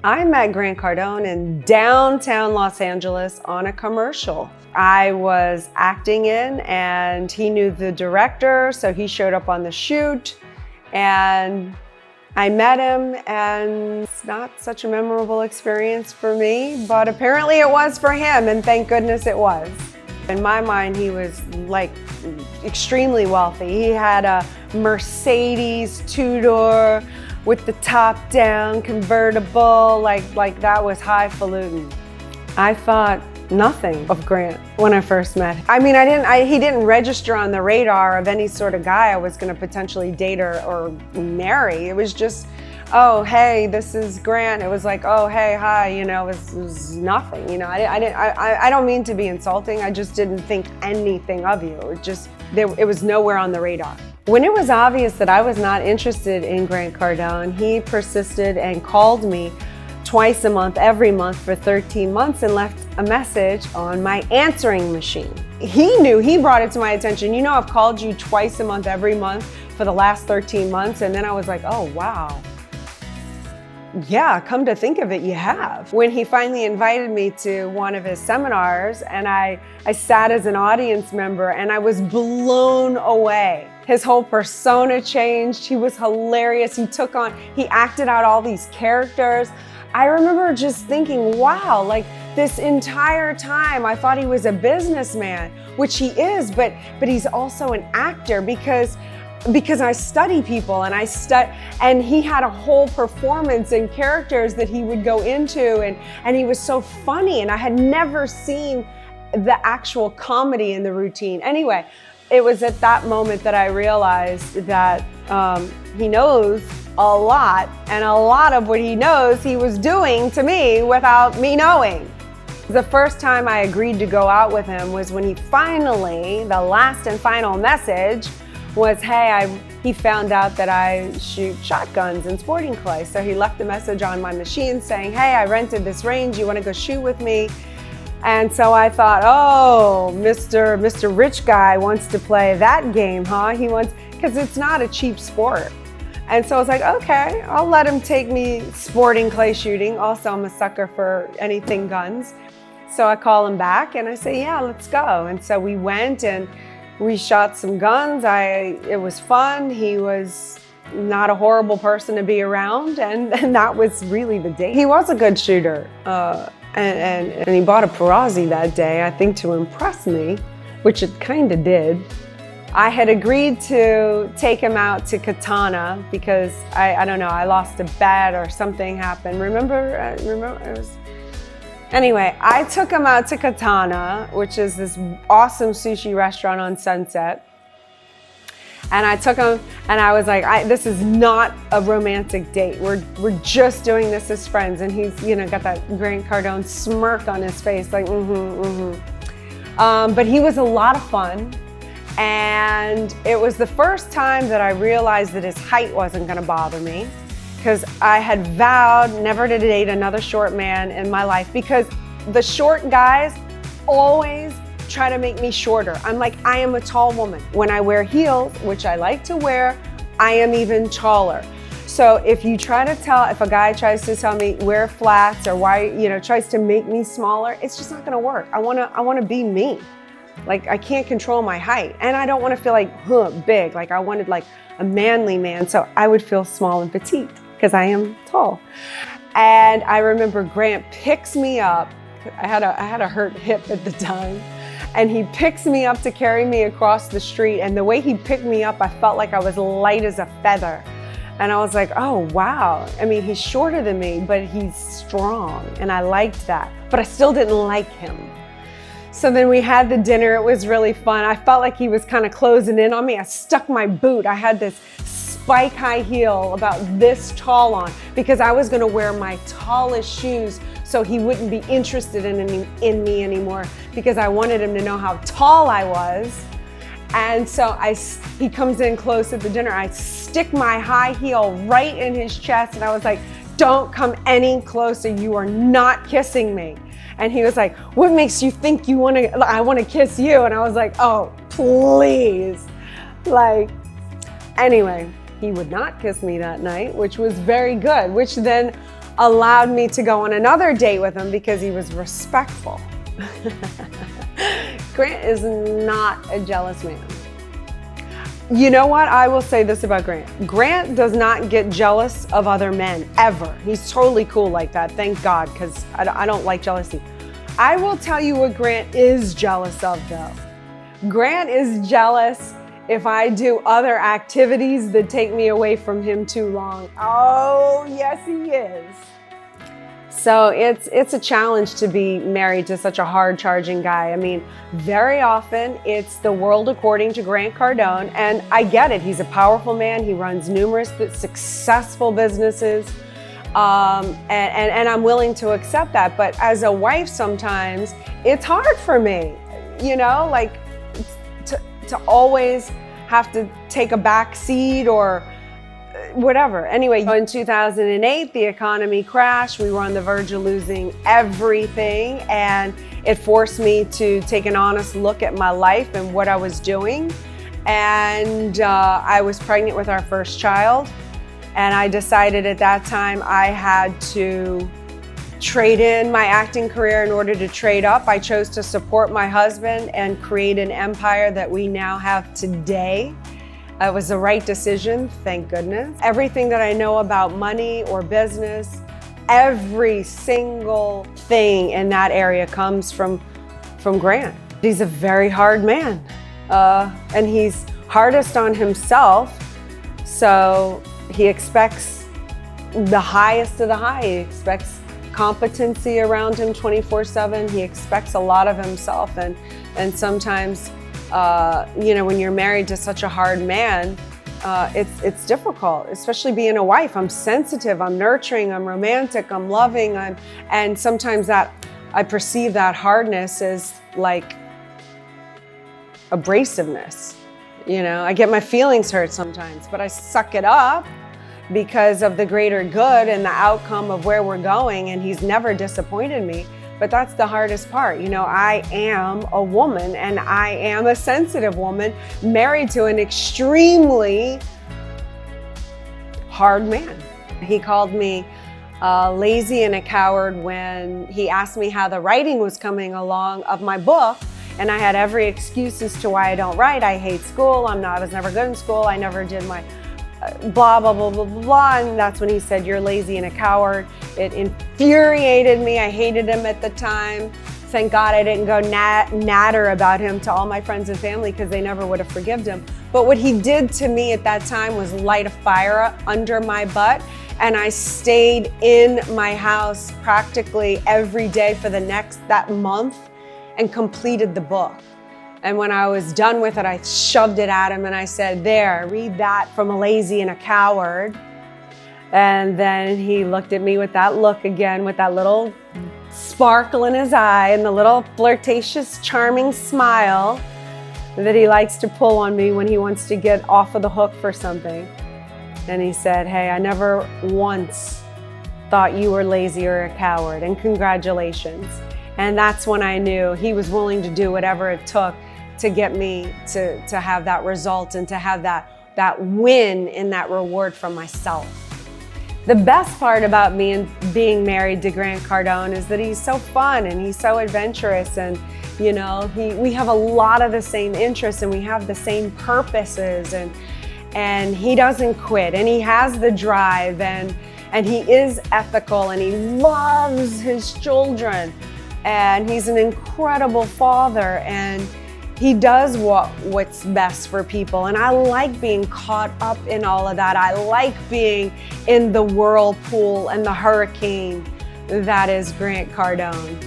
I met Grant Cardone in downtown Los Angeles on a commercial. I was acting in and he knew the director, so he showed up on the shoot and I met him, and it's not such a memorable experience for me, but apparently it was for him, and thank goodness it was. In my mind, he was like extremely wealthy. He had a Mercedes two-door with the top down convertible, like that was highfalutin. I thought nothing of Grant when I first met him. I mean, he didn't register on the radar of any sort of guy I was gonna potentially date or marry. It was just, oh, hey, this is Grant. It was like, oh, hey, hi, you know, it was nothing. You know, I don't mean to be insulting. I just didn't think anything of you. It was nowhere on the radar. When it was obvious that I was not interested in Grant Cardone, he persisted and called me twice a month, every month for 13 months and left a message on my answering machine. He brought it to my attention. You know, I've called you twice a month, every month for the last 13 months. And then I was like, oh, wow. Yeah, come to think of it, you have. When he finally invited me to one of his seminars and I sat as an audience member and I was blown away. His whole persona changed. He was hilarious. He acted out all these characters. I remember just thinking, wow, like this entire time I thought he was a businessman, which he is, but he's also an actor because I study people and he had a whole performance and characters that he would go into and he was so funny and I had never seen the actual comedy in the routine. Anyway, it was at that moment that I realized that he knows a lot, and a lot of what he knows he was doing to me without me knowing. The first time I agreed to go out with him was when the last and final message was, hey, he found out that I shoot shotguns and sporting clay. So he left a message on my machine saying, hey, I rented this range, you wanna go shoot with me? And so I thought, oh, Mr. Rich Guy wants to play that game, huh? Because it's not a cheap sport. And so I was like, okay, I'll let him take me sporting clay shooting. Also, I'm a sucker for anything guns. So I call him back and I say, yeah, let's go. And so we went and we shot some guns. It was fun. He was not a horrible person to be around. And that was really the day. He was a good shooter. And he bought a Perazzi that day, I think to impress me, which it kind of did. I had agreed to take him out to Katana because I don't know, I lost a bet or something happened. Remember it was. Anyway, I took him out to Katana, which is this awesome sushi restaurant on Sunset. And I took him and I was like, this is not a romantic date. We're just doing this as friends. And he's, you know, got that Grant Cardone smirk on his face, like, but he was a lot of fun. And it was the first time that I realized that his height wasn't gonna bother me, because I had vowed never to date another short man in my life, because the short guys always try to make me shorter. I'm like, I am a tall woman. When I wear heels, which I like to wear, I am even taller. So if a guy tries to tell me wear flats or tries to make me smaller, it's just not gonna work. I wanna be me. Like, I can't control my height and I don't wanna feel like big. Like I wanted like a manly man. So I would feel small and petite because I am tall. And I remember Grant picks me up. I had a hurt hip at the time. And he picks me up to carry me across the street. And the way he picked me up, I felt like I was light as a feather. And I was like, oh, wow. I mean, he's shorter than me, but he's strong. And I liked that, but I still didn't like him. So then we had the dinner. It was really fun. I felt like he was kind of closing in on me. I stuck my boot. I had this spike high heel about this tall on because I was gonna wear my tallest shoes so he wouldn't be interested in me anymore, because I wanted him to know how tall I was. And so he comes in close at the dinner. I stick my high heel right in his chest and I was like, don't come any closer. You are not kissing me. And he was like, what makes you think I want to kiss you? And I was like, oh, please. Anyway, he would not kiss me that night, which was very good, which then allowed me to go on another date with him because he was respectful. Grant is not a jealous man. You know what? I will say this about Grant. Grant does not get jealous of other men, ever. He's totally cool like that, thank God, because I don't like jealousy. I will tell you what Grant is jealous of, though. Grant is jealous if I do other activities that take me away from him too long. Oh, yes, he is. So it's a challenge to be married to such a hard-charging guy. I mean, very often it's the world according to Grant Cardone, and I get it. He's a powerful man. He runs numerous successful businesses, and I'm willing to accept that. But as a wife, sometimes it's hard for me, you know, like to always have to take a back seat or whatever. Anyway, in 2008, the economy crashed. We were on the verge of losing everything, and it forced me to take an honest look at my life and what I was doing. And I was pregnant with our first child, and I decided at that time I had to trade in my acting career in order to trade up. I chose to support my husband and create an empire that we now have today. It was the right decision, thank goodness. Everything that I know about money or business, every single thing in that area comes from Grant. He's a very hard man, and he's hardest on himself, so he expects the highest of the high. He expects competency around him 24/7. He expects a lot of himself, and sometimes you know, when you're married to such a hard man, it's difficult, especially being a wife. I'm sensitive, I'm nurturing, I'm romantic, I'm loving, and sometimes that I perceive that hardness as like abrasiveness. You know, I get my feelings hurt sometimes, but I suck it up because of the greater good and the outcome of where we're going, and he's never disappointed me. But that's the hardest part. You know, I am a woman, and I am a sensitive woman married to an extremely hard man. He called me lazy and a coward when he asked me how the writing was coming along of my book, and I had every excuse as to why I don't write. I hate school, I was never good in school, I never did my blah, blah, blah, blah, blah, blah. And that's when he said, "You're lazy and a coward." It infuriated me. I hated him at the time. Thank God I didn't go natter about him to all my friends and family, because they never would have forgiven him. But what he did to me at that time was light a fire under my butt. And I stayed in my house practically every day for that month and completed the book. And when I was done with it, I shoved it at him and I said, "There, read that from a lazy and a coward." And then he looked at me with that look again, with that little sparkle in his eye and the little flirtatious, charming smile that he likes to pull on me when he wants to get off of the hook for something. And he said, "Hey, I never once thought you were lazy or a coward, and congratulations." And that's when I knew he was willing to do whatever it took to get me to have that result and to have that win and that reward from myself. The best part about me and being married to Grant Cardone is that he's so fun and he's so adventurous, and you know, we have a lot of the same interests and we have the same purposes, and he doesn't quit, and he has the drive, and he is ethical, and he loves his children, and he's an incredible father, and he does what's best for people. And I like being caught up in all of that. I like being in the whirlpool and the hurricane that is Grant Cardone.